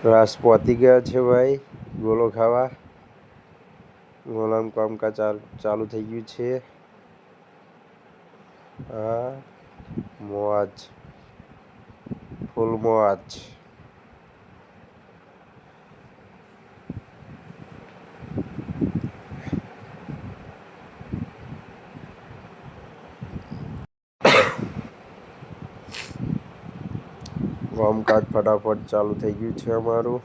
રાસ પહોંચી ગયા છે ભાઈ ગોલો ખાવા. ગોલાનું કામકાજ ચાલુ થઈ ગયું છે. હા મોજ ફૂલ મોજ. કામકાજ ફટાફટ ચાલુ થઈ ગયું છે અમારું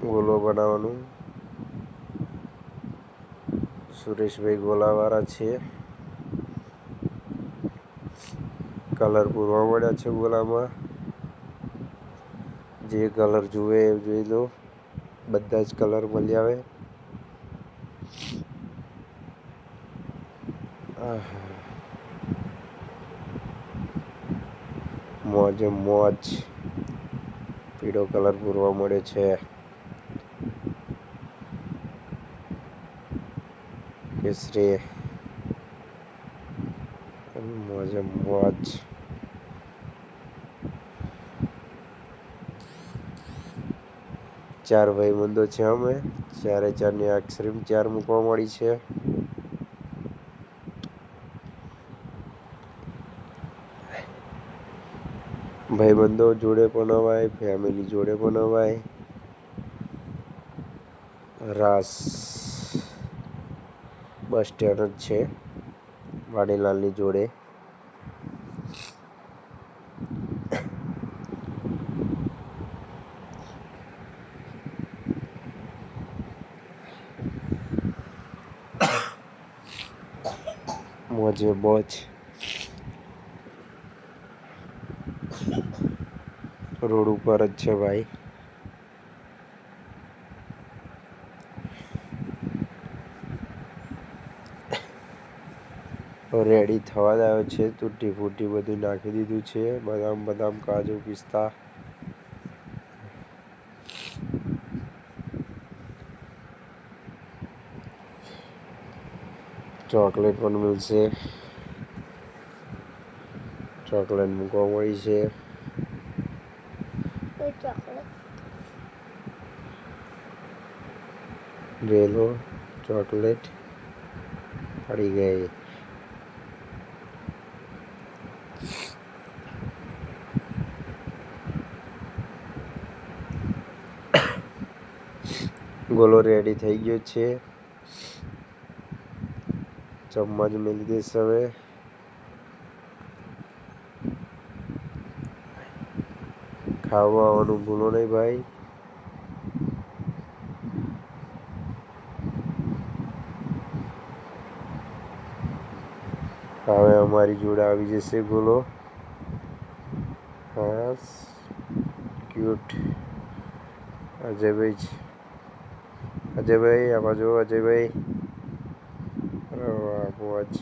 ગોલો બનાવવાનું. સુરેશભાઈ ગોલાવાળા છે. કલર પૂરવા મળ્યા છે ગોલામાં. જે કલર જુએ એ જોઈ લો, બધા જ કલર મળી આવે. મોજે મોજ. પીળો કલર પૂરવા મળે છે. કેસરી મોજે મોજ. ચાર ભાઈબંધો છે અમે. ચારે ચારની આઈસ્ક્રીમ ચાર મૂકવા મળી છે. ભાઈબંધો જોડે પણ અવાય, ફેમિલી જોડે પણ અવાય. રાસ બસ સ્ટેન્ડ જ છે વાડીલાલની જોડે. મોજે મોજ. રોડ ઉપર જ છે ભાઈ. રેડી થવા જ આવ્યો છે. તૂટી ફૂટી બધું નાખી દીધું છે. બદામ કાજુ પિસ્તા. ચોકલેટ પણ મળશે. ચોકલેટ મૂકવા મળી છે. રેલો ચોકલેટ પડી ગઈ. ગોલો રેડી થઈ ગયો છે. ચમચ મેલી દઈશ હવે. ખાવા આવવાનું ભૂલો નહીં ભાઈ. હવે અમારી જોડે આવી જશે ગોલો. હા ક્યુટ અજયભાઈ આ બાજુ અજયભાઈ. વાહ મોજ.